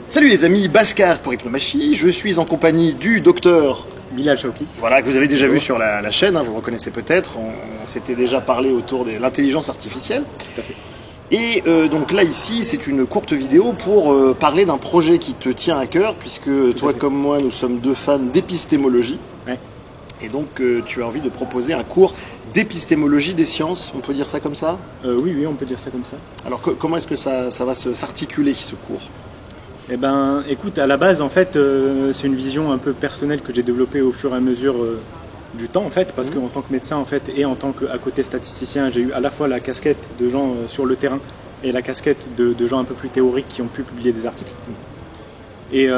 Salut les amis, Bhaskar pour Hypnomachie, je suis en compagnie du docteur Bilal Chauki. Voilà, que vous avez déjà vu sur la chaîne, vous reconnaissez peut-être, on s'était déjà parlé autour de l'intelligence artificielle. Tout à fait. Et donc là ici, c'est une courte vidéo pour parler d'un projet qui te tient à cœur, puisque toi comme moi, nous sommes deux fans d'épistémologie. Ouais. Et donc tu as envie de proposer un cours d'épistémologie des sciences, on peut dire ça comme ça? Oui, on peut dire ça comme ça. Alors comment est-ce que ça va s'articuler ce cours? Eh ben, écoute, à la base, en fait, c'est une vision un peu personnelle que j'ai développée au fur et à mesure du temps, en fait, parce qu'en tant que médecin, en fait, et en tant qu'à côté statisticien, j'ai eu à la fois la casquette de gens sur le terrain et la casquette de gens un peu plus théoriques qui ont pu publier des articles. Et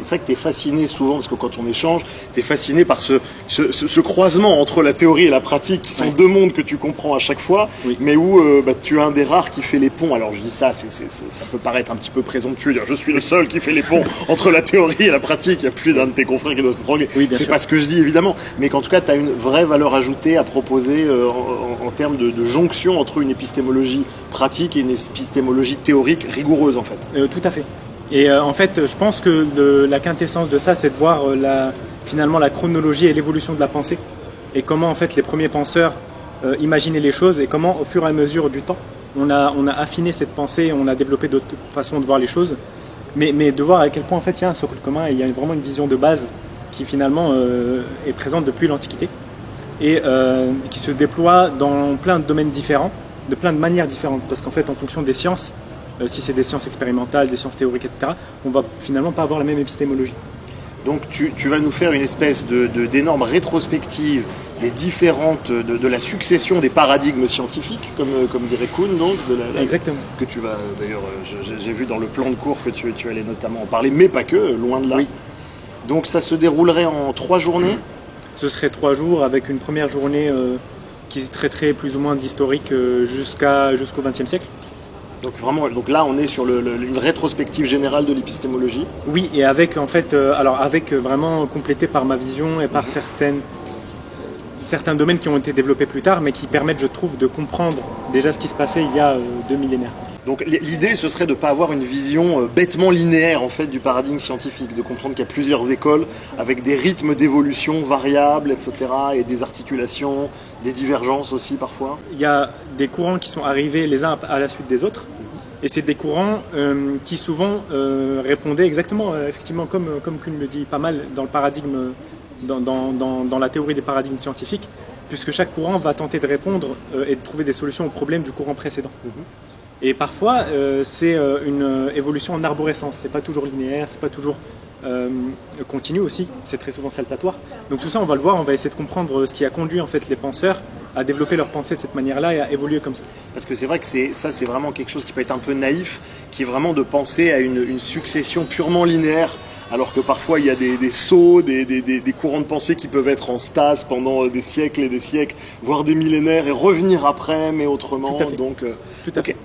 c'est vrai que tu es fasciné souvent, parce que quand on échange, tu es fasciné par ce croisement entre la théorie et la pratique, qui sont deux mondes que tu comprends à chaque fois, mais où tu es un des rares qui fait les ponts. Alors je dis ça, ça peut paraître un petit peu présomptueux, dire je suis le seul qui fait les ponts entre la théorie et la pratique, il n'y a plus d'un de tes confrères qui doit se droguer. C'est pas ce que je dis évidemment, mais qu'en tout cas tu as une vraie valeur ajoutée à proposer en termes de jonction entre une épistémologie pratique et une épistémologie théorique rigoureuse en fait. Tout à fait. Et en fait, je pense que la quintessence de ça, c'est de voir finalement la chronologie et l'évolution de la pensée, et comment en fait les premiers penseurs imaginaient les choses, et comment au fur et à mesure du temps, on a affiné cette pensée, on a développé d'autres façons de voir les choses, mais de voir à quel point en fait il y a un socle commun, et il y a vraiment une vision de base qui finalement est présente depuis l'Antiquité, et qui se déploie dans plein de domaines différents, de plein de manières différentes, parce qu'en fait en fonction des sciences, si c'est des sciences expérimentales, des sciences théoriques, etc., on va finalement pas avoir la même épistémologie. Donc tu vas nous faire une espèce d'énorme rétrospective des différentes, de la succession des paradigmes scientifiques, comme dirait Kuhn, donc, exactement. Que tu vas, d'ailleurs, j'ai vu dans le plan de cours que tu allais notamment en parler, mais pas que, loin de là. Oui. Donc ça se déroulerait en 3 journées. Ce serait 3 jours avec une première journée qui traiterait plus ou moins de l'historique jusqu'au XXe siècle. Donc vraiment, là on est sur une rétrospective générale de l'épistémologie. Oui, et avec en fait, avec vraiment complété par ma vision et par certains domaines qui ont été développés plus tard, mais qui permettent, je trouve, de comprendre déjà ce qui se passait il y a 2 millénaires. Donc l'idée, ce serait de ne pas avoir une vision bêtement linéaire en fait du paradigme scientifique, de comprendre qu'il y a plusieurs écoles avec des rythmes d'évolution variables, etc., et des articulations, des divergences aussi parfois. Il y a des courants qui sont arrivés les uns à la suite des autres, et c'est des courants qui souvent répondaient exactement, effectivement, comme Kuhn le dit pas mal dans le paradigme, dans la théorie des paradigmes scientifiques, puisque chaque courant va tenter de répondre et de trouver des solutions aux problèmes du courant précédent. Et parfois, c'est une évolution en arborescence. C'est pas toujours linéaire, c'est pas toujours continu aussi. C'est très souvent saltatoire. Donc tout ça, on va le voir. On va essayer de comprendre ce qui a conduit en fait les penseurs à développer leur pensée de cette manière-là et à évoluer comme ça. Parce que c'est vrai que c'est vraiment quelque chose qui peut être un peu naïf, qui est vraiment de penser à une succession purement linéaire. Alors que parfois il y a des sauts, des courants de pensée qui peuvent être en stase pendant des siècles et des siècles, voire des millénaires, et revenir après, mais autrement. Tout à fait. Donc, tout à fait.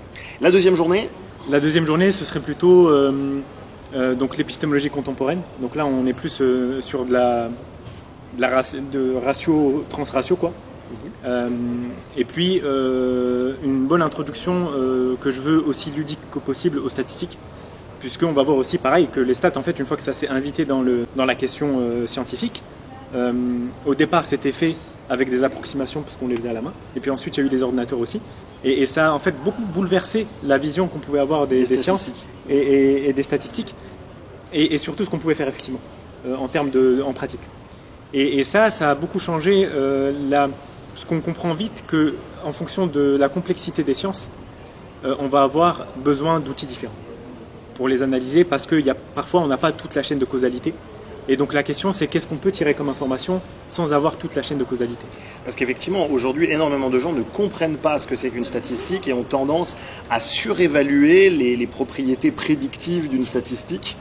La deuxième journée? La deuxième journée, ce serait plutôt donc l'épistémologie contemporaine. Donc là, on est plus sur de ratio, transratio, quoi. Et puis une bonne introduction que je veux aussi ludique que possible aux statistiques, puisqu'on va voir aussi pareil que les stats, en fait, une fois que ça s'est invité dans la question scientifique, au départ c'était fait avec des approximations parce qu'on les faisait à la main, et puis ensuite il y a eu les ordinateurs aussi, et ça a en fait beaucoup bouleversé la vision qu'on pouvait avoir des sciences et des statistiques, et surtout ce qu'on pouvait faire effectivement en pratique. Et ça a beaucoup changé ce qu'on comprend vite, que en fonction de la complexité des sciences, on va avoir besoin d'outils différents pour les analyser, parce que parfois on n'a pas toute la chaîne de causalité. Et donc la question, c'est qu'est-ce qu'on peut tirer comme information sans avoir toute la chaîne de causalité. Parce qu'effectivement, aujourd'hui, énormément de gens ne comprennent pas ce que c'est qu'une statistique et ont tendance à surévaluer les propriétés prédictives d'une statistique,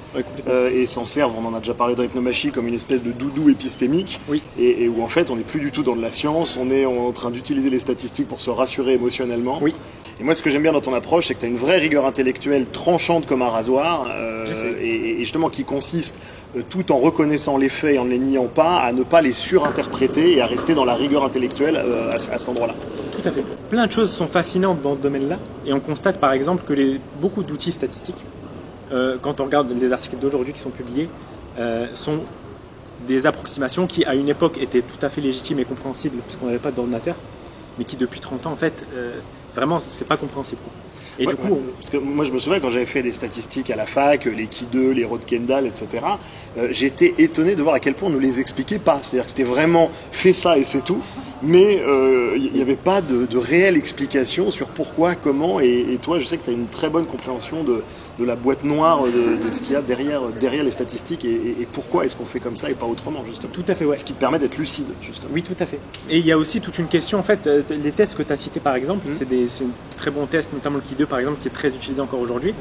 et s'en servent, on en a déjà parlé dans Hypnomachie, comme une espèce de doudou épistémique, et où en fait on n'est plus du tout dans de la science, on est en train d'utiliser les statistiques pour se rassurer émotionnellement. Et moi, ce que j'aime bien dans ton approche, c'est que tu as une vraie rigueur intellectuelle tranchante comme un rasoir, et justement qui consiste, tout en reconnaissant les faits et en ne les niant pas, à ne pas les surinterpréter et à rester dans la rigueur intellectuelle à cet endroit-là. Tout à fait. Plein de choses sont fascinantes dans ce domaine-là, et on constate par exemple que beaucoup d'outils statistiques quand on regarde les articles d'aujourd'hui qui sont publiés, sont des approximations qui, à une époque, étaient tout à fait légitimes et compréhensibles, puisqu'on n'avait pas d'ordinateur, mais qui, depuis 30 ans, en fait, vraiment, c'est pas compréhensible, quoi. Et ouais, du coup, parce que moi je me souviens quand j'avais fait des statistiques à la fac, les Ki2, les Roth-Kendall, etc. J'étais étonné de voir à quel point on ne les expliquait pas. C'est-à-dire que c'était vraiment fait ça et c'est tout, mais il n'y avait pas de réelle explication sur pourquoi, comment. Et toi, je sais que tu as une très bonne compréhension de la boîte noire de ce qu'il y a derrière les statistiques et pourquoi est-ce qu'on fait comme ça et pas autrement, justement. Tout à fait, ouais. Ce qui te permet d'être lucide, justement. Oui, tout à fait. Et il y a aussi toute une question, en fait, les tests que tu as cités par exemple, c'est très bons tests, notamment le Ki2 par exemple, qui est très utilisé encore aujourd'hui,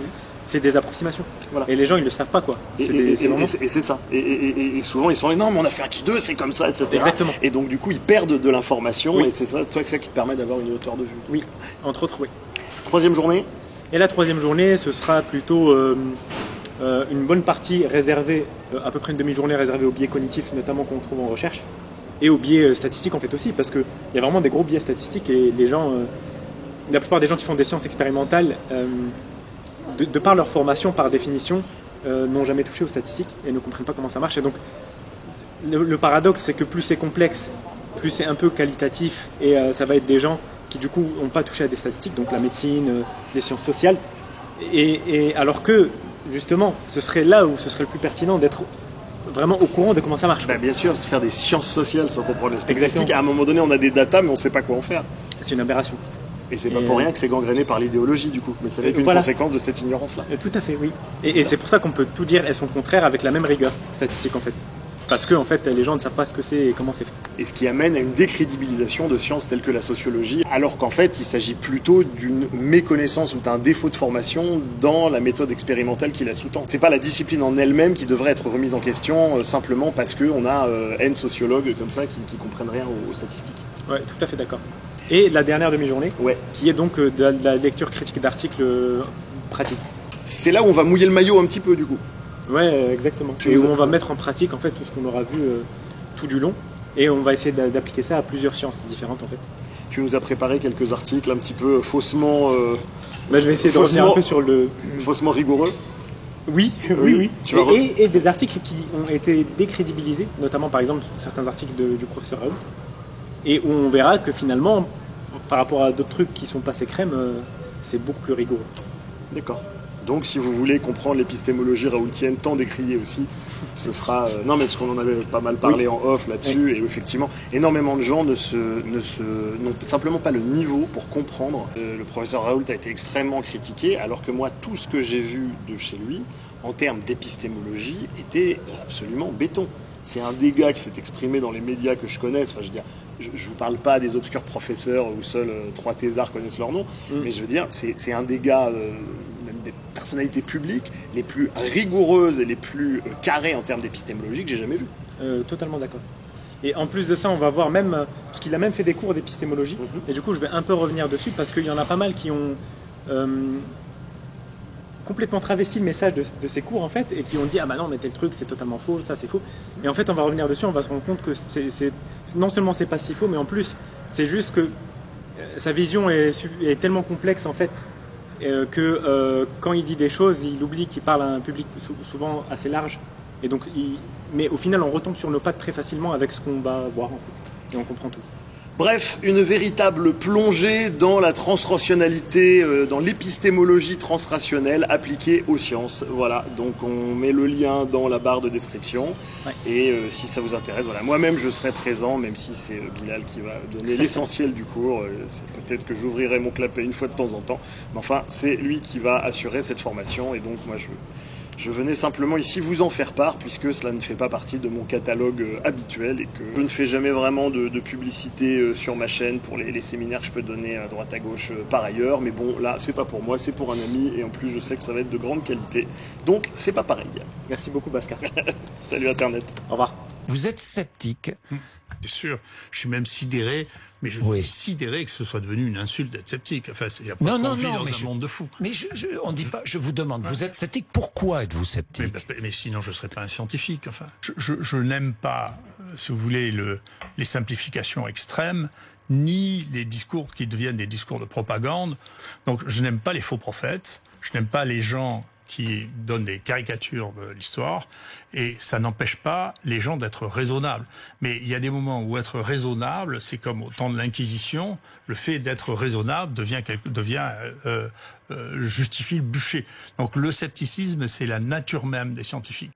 c'est des approximations. Voilà. Et les gens, ils le savent pas, quoi. Et c'est ça. Et souvent, ils sont là, non, mais on a fait un Ki2, c'est comme ça, etc. Exactement. Et donc, du coup, ils perdent de l'information, et c'est ça, toi, ça qui te permet d'avoir une hauteur de vue. Oui, entre autres, oui. Troisième journée. Et la troisième journée, ce sera plutôt une bonne partie réservée, à peu près une demi-journée réservée aux biais cognitifs, notamment qu'on trouve en recherche, et aux biais statistiques en fait aussi, parce qu'il y a vraiment des gros biais statistiques et les gens, la plupart des gens qui font des sciences expérimentales, de par leur formation, par définition, n'ont jamais touché aux statistiques et ne comprennent pas comment ça marche. Et donc, le paradoxe, c'est que plus c'est complexe, plus c'est un peu qualitatif, et ça va être des gens qui du coup n'ont pas touché à des statistiques, donc la médecine, les sciences sociales, et alors que justement ce serait là où ce serait le plus pertinent d'être vraiment au courant de comment ça marche. Bien sûr, faire des sciences sociales sans comprendre les statistiques. Exactement. À un moment donné, on a des datas, mais on ne sait pas quoi en faire. C'est une aberration. Et c'est pas pour rien que c'est gangréné par l'idéologie du coup, mais c'est qu'une conséquence de cette ignorance-là. Tout à fait, oui. Et c'est pour ça qu'on peut tout dire et son contraire avec la même rigueur statistique en fait. Parce que en fait, les gens ne savent pas ce que c'est et comment c'est fait. Et ce qui amène à une décrédibilisation de sciences telles que la sociologie, alors qu'en fait, il s'agit plutôt d'une méconnaissance ou d'un défaut de formation dans la méthode expérimentale qui la sous-tend. C'est pas la discipline en elle-même qui devrait être remise en question simplement parce qu'on a N sociologues comme ça qui comprennent rien aux statistiques. Ouais, tout à fait d'accord. Et la dernière demi-journée, qui est donc de la lecture critique d'articles pratiques. C'est là où on va mouiller le maillot un petit peu du coup. Ouais, exactement. Et où on va mettre en pratique en fait tout ce qu'on aura vu tout du long, et on va essayer d'appliquer ça à plusieurs sciences différentes en fait. Tu nous as préparé quelques articles un petit peu faussement. Je vais essayer de revenir un peu sur le. Faussement rigoureux. Oui. Et des articles qui ont été décrédibilisés, notamment par exemple certains articles du professeur Raoult, et où on verra que finalement, par rapport à d'autres trucs qui sont passés crème, c'est beaucoup plus rigoureux. D'accord. Donc, si vous voulez comprendre l'épistémologie raoultienne tant décriée aussi, ce sera... non, mais parce qu'on en avait pas mal parlé en off là-dessus, et effectivement, énormément de gens n'ont simplement pas le niveau pour comprendre. Le professeur Raoult a été extrêmement critiqué, alors que moi, tout ce que j'ai vu de chez lui, en termes d'épistémologie, était absolument béton. C'est un des gars qui s'est exprimé dans les médias que je connaisse. Enfin, je veux dire, je ne vous parle pas des obscurs professeurs où seuls 3 thésards connaissent leur nom, mais je veux dire, c'est un des gars... même des personnalités publiques les plus rigoureuses et les plus carrées en termes d'épistémologie que j'ai jamais vues. Totalement d'accord. Et en plus de ça, on va voir même, parce qu'il a même fait des cours d'épistémologie, et du coup je vais un peu revenir dessus, parce qu'il y en a pas mal qui ont complètement travesti le message de ces cours en fait, et qui ont dit ah bah non mais tel truc c'est totalement faux, ça c'est faux. Et en fait on va revenir dessus, on va se rendre compte que non seulement c'est pas si faux, mais en plus c'est juste que sa vision est tellement complexe en fait, que quand il dit des choses, il oublie qu'il parle à un public souvent assez large. Et donc, mais au final, on retombe sur nos pattes très facilement avec ce qu'on va voir en fait. Et on comprend tout. Bref, une véritable plongée dans la transrationnalité, dans l'épistémologie transrationnelle appliquée aux sciences. Voilà, donc on met le lien dans la barre de description. Ouais. Et si ça vous intéresse, voilà, moi-même je serai présent, même si c'est Bilal qui va donner l'essentiel du cours. C'est peut-être que j'ouvrirai mon clapet une fois de temps en temps. Mais enfin, c'est lui qui va assurer cette formation. Et donc moi je venais simplement ici vous en faire part, puisque cela ne fait pas partie de mon catalogue habituel et que je ne fais jamais vraiment de publicité sur ma chaîne pour les séminaires que je peux donner à droite à gauche par ailleurs. Mais bon, là, c'est pas pour moi, c'est pour un ami, et en plus, je sais que ça va être de grande qualité. Donc, c'est pas pareil. Merci beaucoup, Bhaskar. Salut Internet. Au revoir. Vous êtes sceptique? Bien sûr, je suis même sidéré, mais je suis sidéré que ce soit devenu une insulte d'être sceptique. Enfin, il y a pas qu'on vit dans un monde de fous. Mais on dit pas. Je vous demande, vous êtes sceptique. Pourquoi êtes-vous sceptique? Mais sinon, je serais pas un scientifique. Enfin, je n'aime pas, si vous voulez, les simplifications extrêmes, ni les discours qui deviennent des discours de propagande. Donc, je n'aime pas les faux prophètes. Je n'aime pas les gens qui donnent des caricatures de l'histoire, et ça n'empêche pas les gens d'être raisonnables. Mais il y a des moments où être raisonnable, c'est comme au temps de l'Inquisition, le fait d'être raisonnable justifie le bûcher. Donc le scepticisme, c'est la nature même des scientifiques.